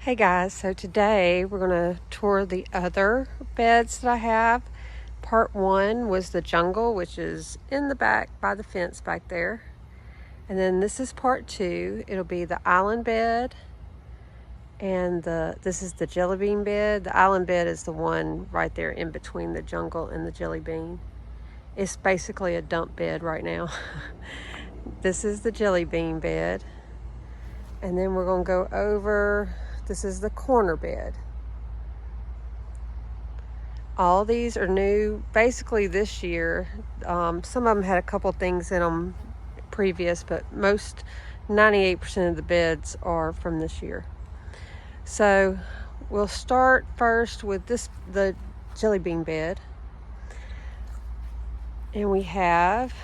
Hey guys, so today we're going to tour the other beds that I have. Part one was the jungle, which is in the back by the fence back there. And then this is part two. It'll be the island bed, and this is the jelly bean bed. The island bed is the one right there in between the jungle and the jelly bean. It's basically a dump bed right now. This is the jelly bean bed. And then we're going to go over, this is the corner bed. All these are new basically this year. Some of them had a couple things in them previous, but most 98% of the beds are from this year. So we'll start first with the jelly bean bed. And we have,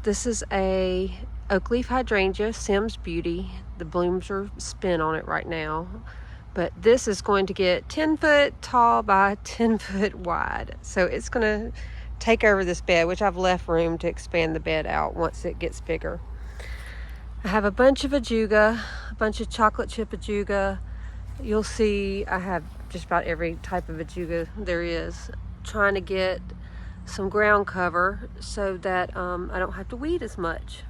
this is a oak leaf hydrangea, Sims Beauty. The blooms are spin on it right now. But this is going to get 10 foot tall by 10 foot wide. So it's going to take over this bed, which I've left room to expand the bed out once it gets bigger. I have a bunch of ajuga, a bunch of chocolate chip ajuga. You'll see I have just about every type of ajuga there is. Trying to get some ground cover so that I don't have to weed as much.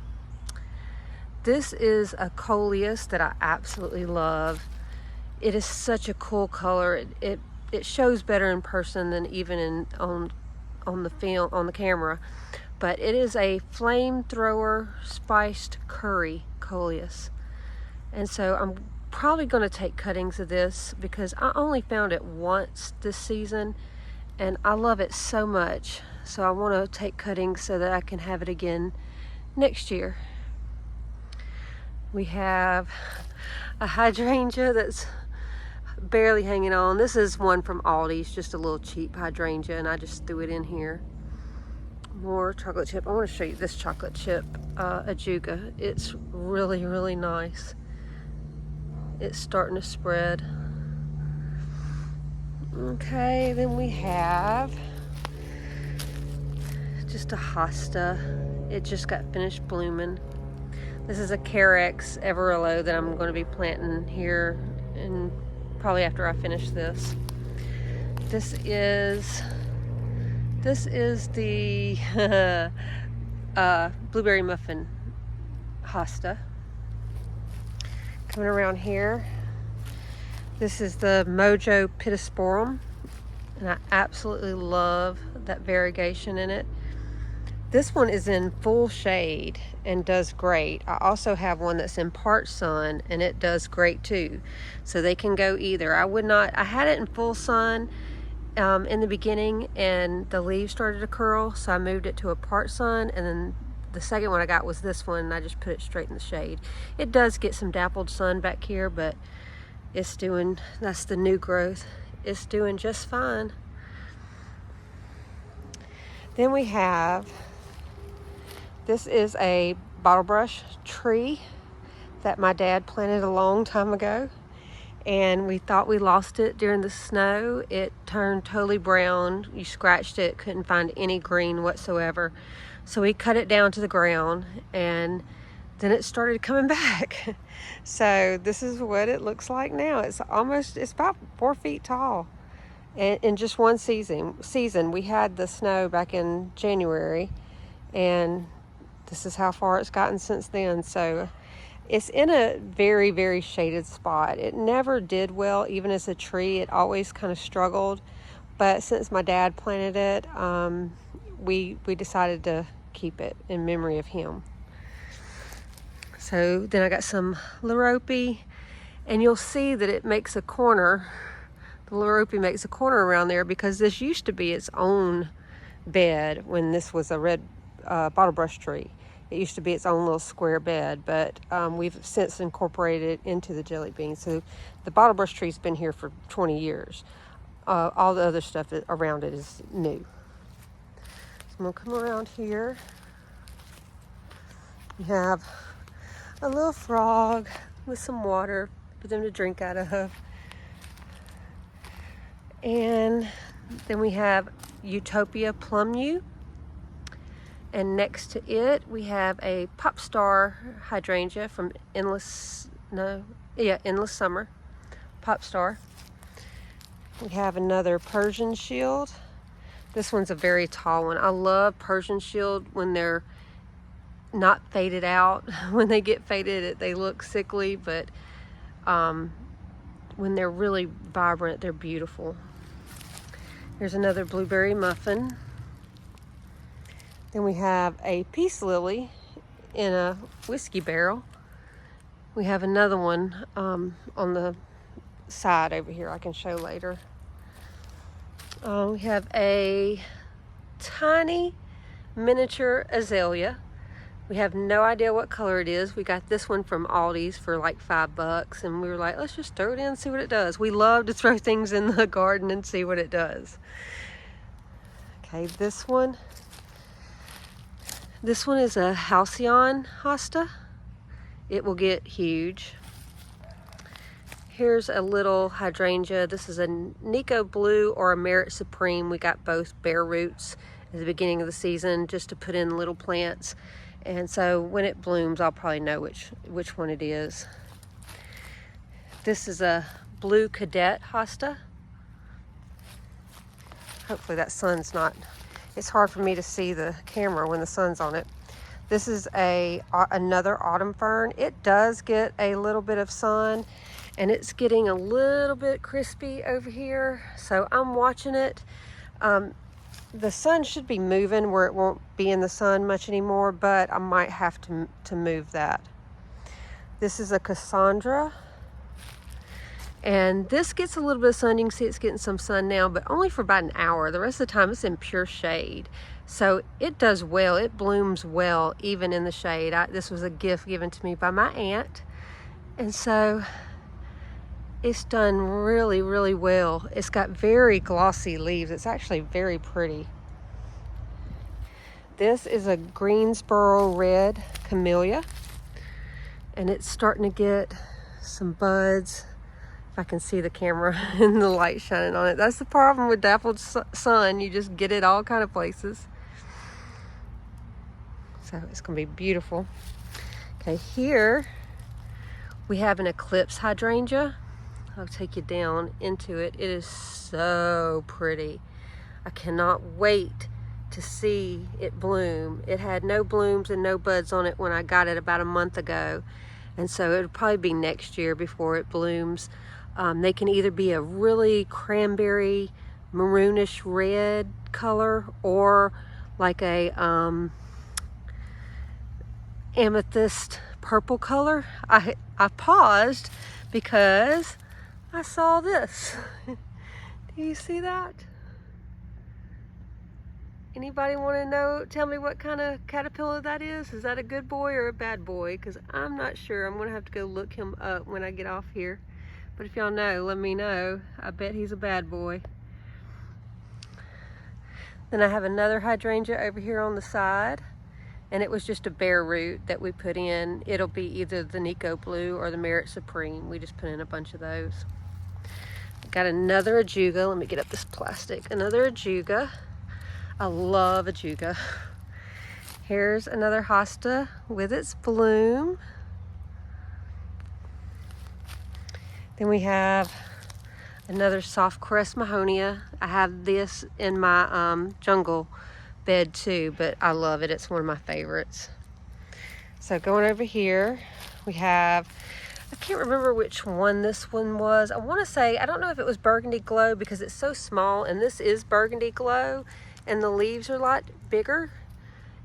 This is a coleus that I absolutely love. It is such a cool color. It shows better in person than even on the camera. But it is a flamethrower spiced curry coleus. And so I'm probably going to take cuttings of this because I only found it once this season and I love it so much. So I want to take cuttings so that I can have it again next year. We have a hydrangea that's barely hanging on. This is one from Aldi. It's just a little cheap hydrangea and I just threw it in here. More chocolate chip. I want to show you this chocolate chip ajuga. It's really, really nice. It's starting to spread. Okay, then we have just a hosta. It just got finished blooming. This is a Carex Everillo that I'm going to be planting here and probably after I finish this. This is the blueberry muffin hosta. Coming around here, this is the Mojo Pittosporum, and I absolutely love that variegation in it. This one is in full shade and does great. I also have one that's in part sun and it does great too. So they can go either. I had it in full sun in the beginning and the leaves started to curl, so I moved it to a part sun, and then the second one I got was this one and I just put it straight in the shade. It does get some dappled sun back here, but that's the new growth. It's doing just fine. Then we have, this is a bottle brush tree that my dad planted a long time ago, and we thought we lost it during the snow. It turned totally brown. You scratched it, couldn't find any green whatsoever. So we cut it down to the ground and then it started coming back. So this is what it looks like now. It's about 4 feet tall. And in just one season, we had the snow back in January, and this is how far it's gotten since then. So it's in a very, very shaded spot. It never did well, even as a tree. It always kind of struggled. But since my dad planted it, we decided to keep it in memory of him. So then I got some Lorope, and you'll see that it makes a corner. The Lorope makes a corner around there because this used to be its own bed when this was a red bottle brush tree. It used to be its own little square bed, but we've since incorporated it into the jelly bean. So the bottle brush tree's been here for 20 years. All the other stuff around it is new. So I'm gonna come around here. We have a little frog with some water for them to drink out of. And then we have Utopia Plum-U. And next to it, we have a Pop Star hydrangea from Endless Summer. pop star. We have another Persian shield. This one's a very tall one. I love Persian shield when they're not faded out. When they get faded, they look sickly, but when they're really vibrant, they're beautiful. Here's another blueberry muffin. Then we have a peace lily in a whiskey barrel. We have another one on the side over here I can show later. We have a tiny miniature azalea. We have no idea what color it is. We got this one from Aldi's for like $5, and we were like, let's just throw it in and see what it does. We love to throw things in the garden and see what it does. Okay, this one is a Halcyon hosta. It will get huge. Here's a little hydrangea. This is a Nico Blue or a Merit Supreme. We got both bare roots at the beginning of the season just to put in little plants. And so when it blooms, I'll probably know which one it is. This is a Blue Cadet hosta. Hopefully that sun's not, it's hard for me to see the camera when the sun's on it. This is another autumn fern. It does get a little bit of sun, and it's getting a little bit crispy over here, so I'm watching it. The sun should be moving where it won't be in the sun much anymore, but I might have to move that. This is a Cassandra, and this gets a little bit of sun. You can see it's getting some sun now, but only for about an hour. The rest of the time it's in pure shade. So it does well, it blooms well, even in the shade. This was a gift given to me by my aunt. And so it's done really, really well. It's got very glossy leaves. It's actually very pretty. This is a Greensboro Red Camellia. And it's starting to get some buds. If I can see the camera and the light shining on it. That's the problem with dappled sun. You just get it all kind of places. So it's going to be beautiful. Okay, here we have an eclipse hydrangea. I'll take you down into it. It is so pretty. I cannot wait to see it bloom. It had no blooms and no buds on it when I got it about a month ago. And so it'll probably be next year before it blooms. They can either be a really cranberry, maroonish red color, or like a amethyst purple color. I paused because I saw this. Do you see that? Anybody want to know, tell me what kind of caterpillar that is? Is that a good boy or a bad boy? Because I'm not sure. I'm going to have to go look him up when I get off here. But if y'all know, let me know. I bet he's a bad boy. Then I have another hydrangea over here on the side. And it was just a bare root that we put in. It'll be either the Nico Blue or the Merit Supreme. We just put in a bunch of those. Got another ajuga. Let me get up this plastic. Another ajuga. I love ajuga. Here's another hosta with its bloom. Then we have another soft crest mahonia. I have this in my jungle bed too, but I love it. It's one of my favorites. So going over here, we have, I can't remember which one this one was. I want to say, I don't know if it was Burgundy Glow because it's so small, and this is Burgundy Glow, and the leaves are a lot bigger.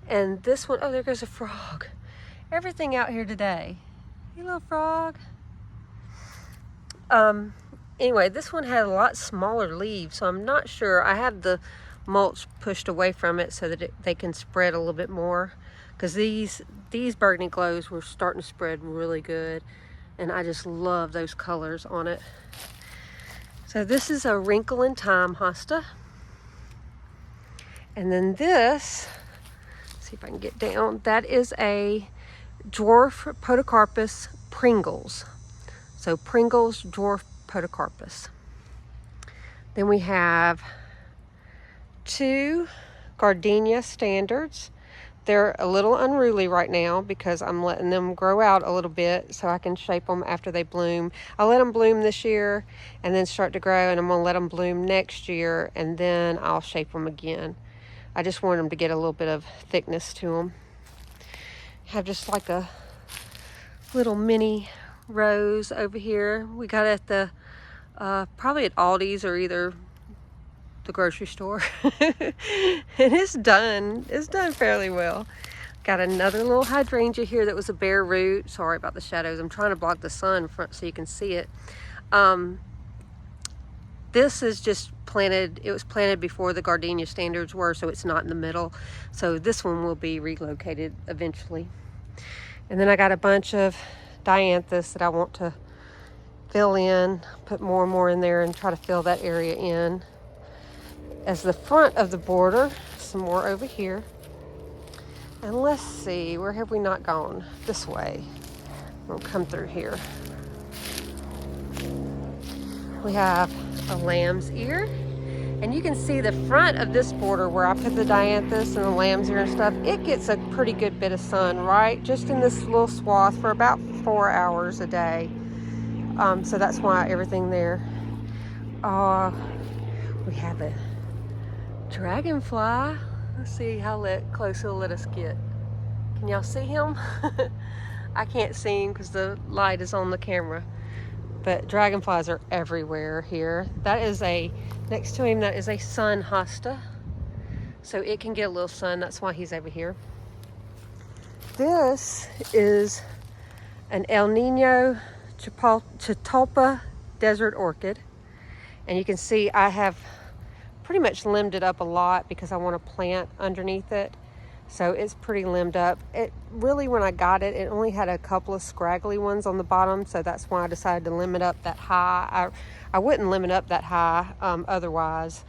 And this one, oh, there goes a frog. Everything out here today. Hey, little frog. Anyway, this one had a lot smaller leaves, so I'm not sure. I have the mulch pushed away from it so that they can spread a little bit more, because these Burgundy Glows were starting to spread really good, and I just love those colors on it. So this is a Wrinkle in Time hosta. And then this, let's see if I can get down, that is a dwarf Podocarpus Pringles. So Pringles dwarf Podocarpus. Then we have two Gardenia standards. They're a little unruly right now because I'm letting them grow out a little bit so I can shape them after they bloom. I'll let them bloom this year and then start to grow, and I'm going to let them bloom next year, and then I'll shape them again. I just want them to get a little bit of thickness to them. Have just like a little mini rose over here. We got at the probably at Aldi's or either the grocery store. And it's done fairly well. Got another little hydrangea here that was a bare root. Sorry about the shadows. I'm trying to block the sun front so you can see it. This is just planted. It was planted before the gardenia standards were, so it's not in the middle. So this one will be relocated eventually. And then I got a bunch of dianthus that I want to fill in, put more and more in there and try to fill that area in. As the front of the border, some more over here. And let's see, where have we not gone? This way. We'll come through here. We have a lamb's ear. And you can see the front of this border where I put the dianthus and the lamb's ear and stuff. It gets a pretty good bit of sun, right? Just in this little swath for about 4 hours a day. So that's why everything there. We have a dragonfly. Let's see how close he'll let us get. Can y'all see him? I can't see him because the light is on the camera. But dragonflies are everywhere here. That is next to him, that is a sun hosta. So it can get a little sun, that's why he's over here. This is an El Nino Catalpa desert orchid. And you can see I have pretty much limbed it up a lot because I want to plant underneath it. So it's pretty limbed up. It really, when I got it, it only had a couple of scraggly ones on the bottom. So that's why I decided to limb it up that high. I wouldn't limb it up that high otherwise.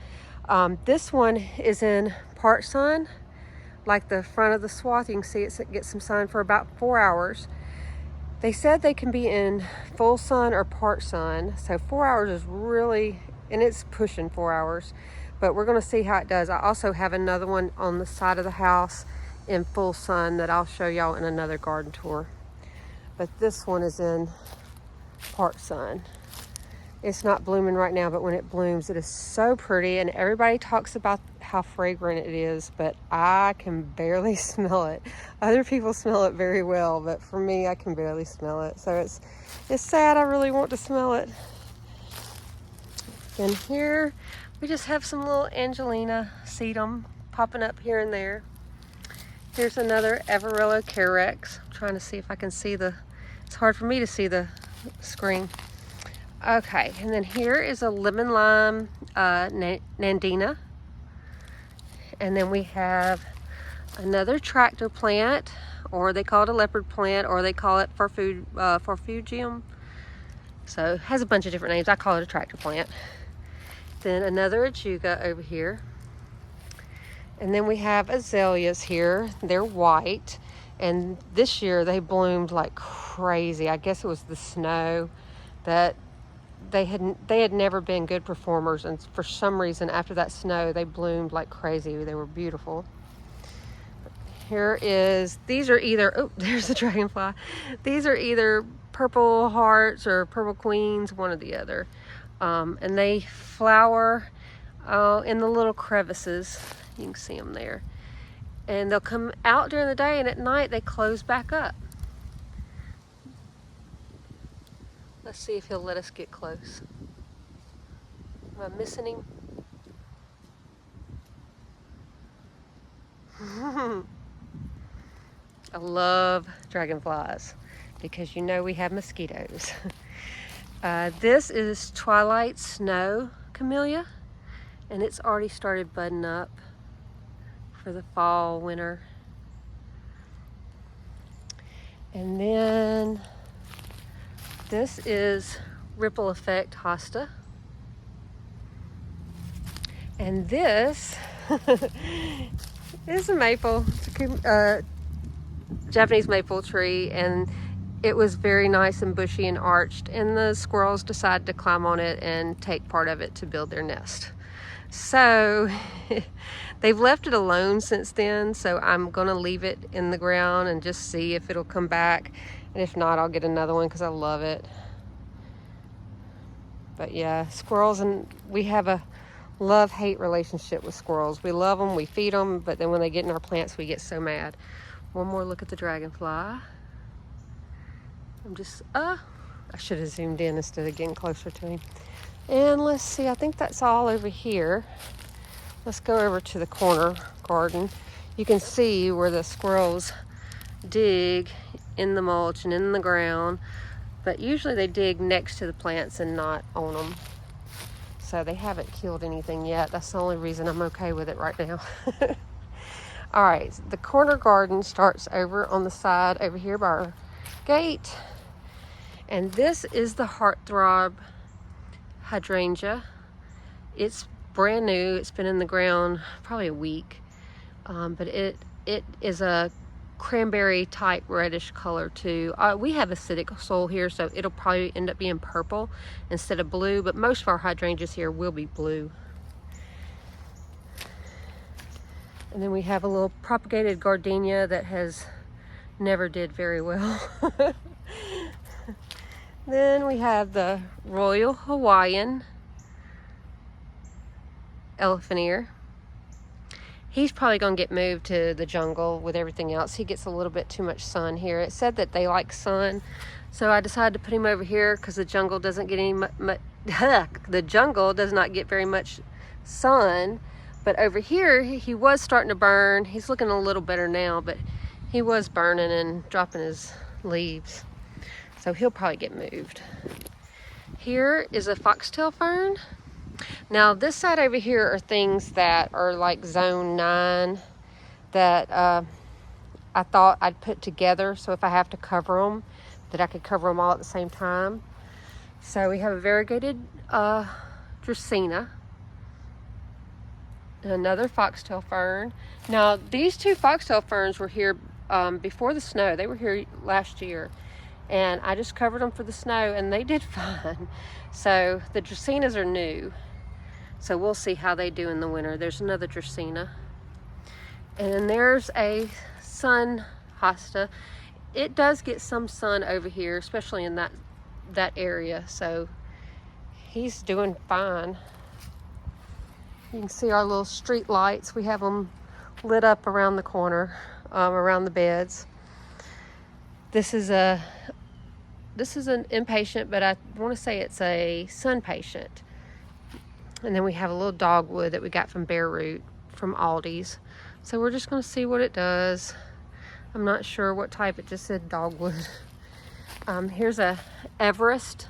This one is in part sun, like the front of the swath. You can see it gets some sun for about 4 hours. They said they can be in full sun or part sun. So 4 hours is really, and it's pushing 4 hours. But we're going to see how it does. I also have another one on the side of the house in full sun that I'll show y'all in another garden tour. But this one is in part sun. It's not blooming right now, but when it blooms, it is so pretty. And everybody talks about how fragrant it is, but I can barely smell it. Other people smell it very well, but for me, I can barely smell it. So it's sad. I really want to smell it. And here, we just have some little Angelina sedum popping up here and there. Here's another Everilla Carex. I'm trying to see if I can see it's hard for me to see the screen. Okay, and then here is a lemon lime Nandina. And then we have another tractor plant, or they call it a leopard plant, or they call it farfugium. So it has a bunch of different names. I call it a tractor plant. Then another ajuga over here. And then we have azaleas here. They're white. And this year they bloomed like crazy. I guess it was the snow that they had never been good performers. And for some reason after that snow, they bloomed like crazy. They were beautiful. These are either, oh, there's the dragonfly. These are either purple hearts or purple queens, one or the other. And they flower in the little crevices. You can see them there. And they'll come out during the day, and at night they close back up. Let's see if he'll let us get close. Am I missing him? I love dragonflies because you know we have mosquitoes. This is Twilight Snow Camellia, and it's already started budding up for the fall, winter. And then this is Ripple Effect Hosta. And this is a maple, it's a Japanese maple tree, and it was very nice and bushy and arched, and the squirrels decided to climb on it and take part of it to build their nest. So they've left it alone since then, so I'm gonna leave it in the ground and just see if it'll come back. And if not, I'll get another one because I love it. But yeah, squirrels, and we have a love-hate relationship with squirrels. We love them, we feed them, but then when they get in our plants, we get so mad. One more look at the dragonfly. I should have zoomed in instead of getting closer to him. And let's see, I think that's all over here. Let's go over to the corner garden. You can see where the squirrels dig in the mulch and in the ground, but usually they dig next to the plants and not on them. So they haven't killed anything yet. That's the only reason I'm okay with it right now. All right, the corner garden starts over on the side over here by our gate. And this is the Heartthrob hydrangea. It's brand new. It's been in the ground probably a week. But it is a cranberry type reddish color too. We have acidic soil here, so it'll probably end up being purple instead of blue, but most of our hydrangeas here will be blue. And then we have a little propagated gardenia that has never did very well. Then we have the Royal Hawaiian elephant ear. He's probably going to get moved to the jungle with everything else. He gets a little bit too much sun here. It said that they like sun, so I decided to put him over here because the jungle doesn't get any the jungle does not get very much sun. But over here, he was starting to burn. He's looking a little better now, but he was burning and dropping his leaves. So he'll probably get moved. Here is a foxtail fern. Now this side over here are things that are like zone 9 that I thought I'd put together, so if I have to cover them, that I could cover them all at the same time. So we have a variegated Dracaena, another foxtail fern. Now these two foxtail ferns were here before the snow. They were here last year, and I just covered them for the snow and they did fine. So the Dracaenas are new, so we'll see how they do in the winter. There's another Dracaena, and then there's a sun hosta. It does get some sun over here, especially in that area, so he's doing fine. You can see our little street lights. We have them lit up around the corner, around the beds. This is an impatient, but I want to say it's a sun patient. And then we have a little dogwood that we got from Bare Root from Aldi's. So we're just going to see what it does. I'm not sure what type. It just said dogwood. Here's a Everest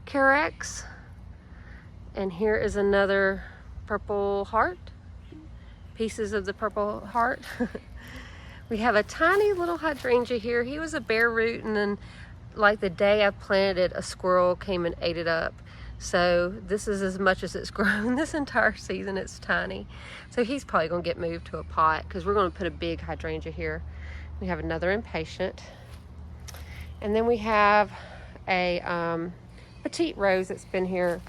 Carex. And here is another purple heart. Pieces of the purple heart. We have a tiny little hydrangea here. He was a bare root, and then like the day I planted it, a squirrel came and ate it up. So this is as much as it's grown this entire season. It's tiny. So he's probably going to get moved to a pot because we're going to put a big hydrangea here. We have another impatient. And then we have a petite rose that's been here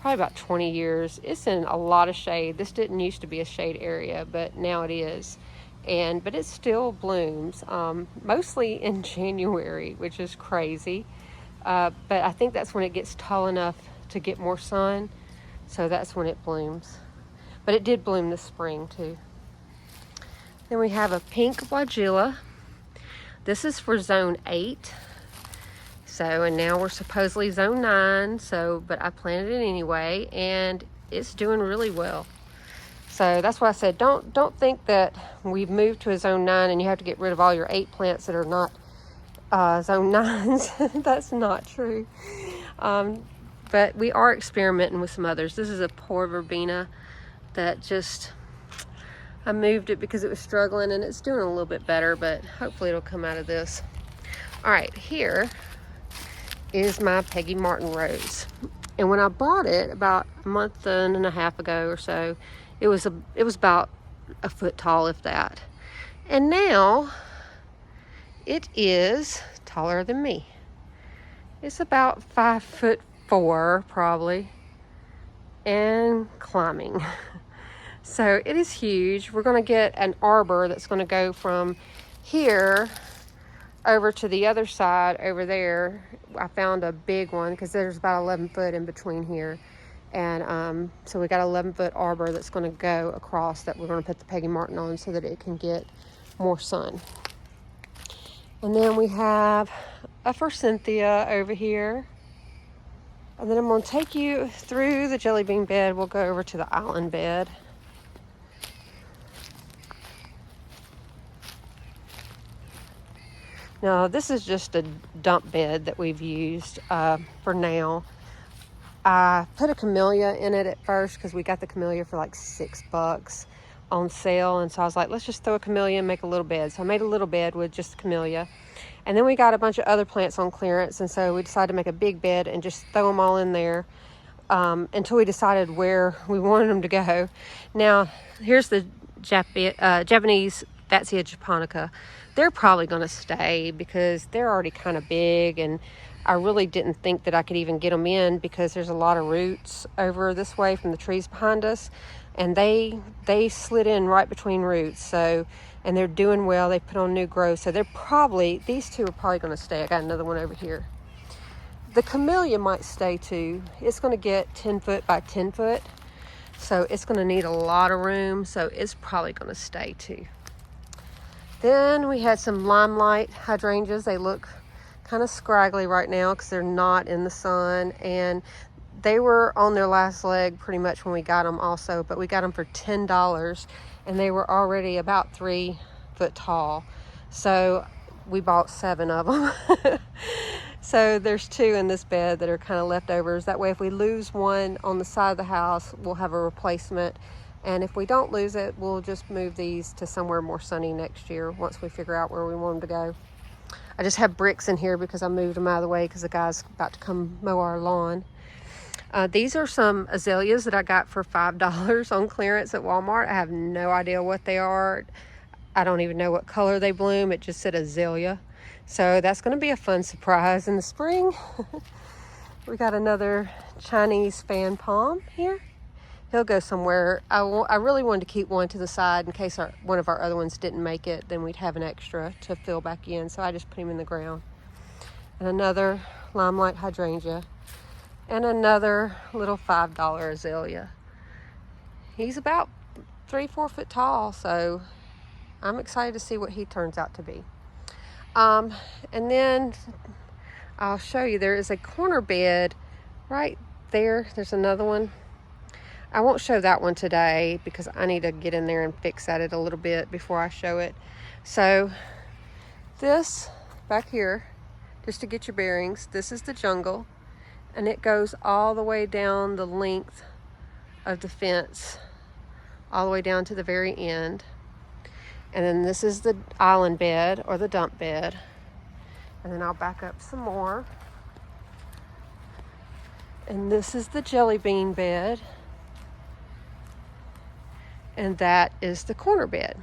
probably about 20 years. It's in a lot of shade. This didn't used to be a shade area, but now it is. But it still blooms, mostly in January, which is crazy. But I think that's when it gets tall enough to get more sun. So that's when it blooms. But it did bloom this spring too. Then we have a pink Wagilla. This is for zone 8. So, and now we're supposedly zone 9. So, but I planted it anyway, and it's doing really well. So that's why I said don't think that we've moved to a zone 9 and you have to get rid of all your 8 plants that are not zone 9s. That's not true. But we are experimenting with some others. This is a poor verbena that just, I moved it because it was struggling, and it's doing a little bit better, but hopefully it'll come out of this. All right, here is my Peggy Martin rose. And when I bought it about a month and a half ago or so, it was about a foot tall, if that. And now it is taller than me. It's about 5'4" probably, and climbing. So it is huge. We're going to get an arbor that's going to go from here over to the other side over there. I found a big one because there's about 11 foot in between here. And so we got an 11-foot arbor that's going to go across that we're going to put the Peggy Martin on so that it can get more sun. And then we have a forsythia over here. And then I'm going to take you through the jelly bean bed. We'll go over to the island bed. Now, this is just a dump bed that we've used for now. I put a camellia in it at first because we got the camellia for like $6 on sale. And so I was like, let's just throw a camellia and make a little bed. So I made a little bed with just camellia. And then we got a bunch of other plants on clearance. And so we decided to make a big bed and just throw them all in there until we decided where we wanted them to go. Now, here's the Japanese Fatsia japonica. They're probably going to stay because they're already kind of big, and I really didn't think that I could even get them in because there's a lot of roots over this way from the trees behind us, and they slid in right between roots. So, and they're doing well. They put on new growth, so these two are probably going to stay. I got another one over here. The camellia might stay too. It's going to get 10 foot by 10 foot, so it's going to need a lot of room, so it's probably going to stay too. Then we had some limelight hydrangeas. They look kind of scraggly right now because they're not in the sun, and they were on their last leg pretty much when we got them also, but we got them for $10, and they were already about 3 foot tall. So we bought 7 of them. So there's 2 in this bed that are kind of leftovers. That way if we lose one on the side of the house, we'll have a replacement. And if we don't lose it, we'll just move these to somewhere more sunny next year once we figure out where we want them to go. I just have bricks in here because I moved them out of the way because the guy's about to come mow our lawn. These are some azaleas that I got for $5 on clearance at Walmart. I have no idea what they are. I don't even know what color they bloom. It just said azalea. So that's going to be a fun surprise in the spring. We got another Chinese fan palm here. He'll go somewhere. I really wanted to keep one to the side in case one of our other ones didn't make it. Then we'd have an extra to fill back in. So I just put him in the ground. And another limelight hydrangea. And another little $5 azalea. He's about 3-4 foot tall. So I'm excited to see what he turns out to be. And then I'll show you. There is a corner bed right there. There's another one. I won't show that one today because I need to get in there and fix at it a little bit before I show it. So this back here, just to get your bearings, this is the jungle, and it goes all the way down the length of the fence, all the way down to the very end. And then this is the island bed or the dump bed. And then I'll back up some more. And this is the jelly bean bed. And that is the corner bed.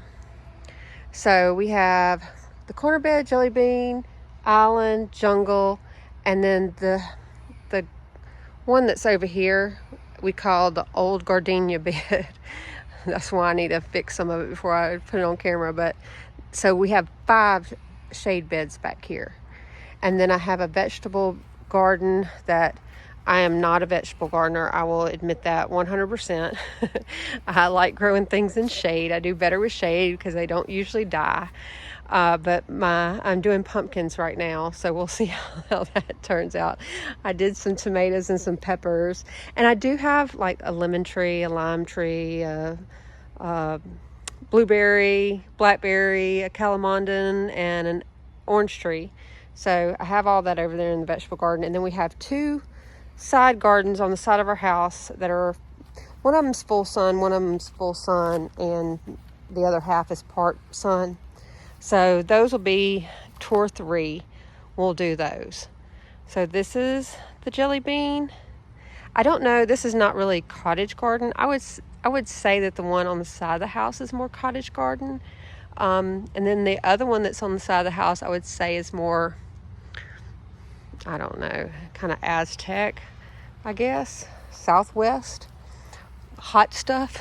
So we have the corner bed, jelly bean, island, jungle, and then the one that's over here we call the Old Gardenia bed. That's why I need to fix some of it before I put it on camera. But so we have 5 shade beds back here. And then I have a vegetable garden that I am not a vegetable gardener. I will admit that 100%. I like growing things in shade. I do better with shade because they don't usually die. But I'm doing pumpkins right now, so we'll see how that turns out. I did some tomatoes and some peppers, and I do have like a lemon tree, a lime tree, a blueberry, blackberry, a calamondin, and an orange tree. So I have all that over there in the vegetable garden, and then we have 2 side gardens on the side of our house that are, one of them's full sun, and the other half is part sun. So those will be 2 or 3. We'll do those. So this is the jelly bean. I don't know, this is not really cottage garden. I would say that the one on the side of the house is more cottage garden. And then the other one that's on the side of the house, I would say is more, I don't know, kind of Aztec, I guess, Southwest, hot stuff.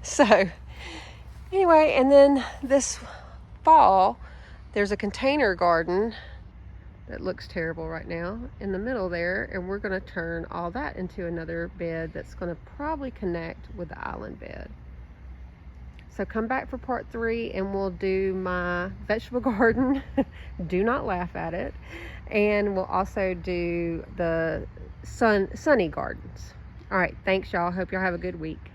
So anyway, and then this fall, there's a container garden that looks terrible right now in the middle there, and we're going to turn all that into another bed that's going to probably connect with the island bed. So come back for part 3 and we'll do my vegetable garden. Do not laugh at it. And we'll also do the sunny gardens. All right, thanks y'all. Hope y'all have a good week.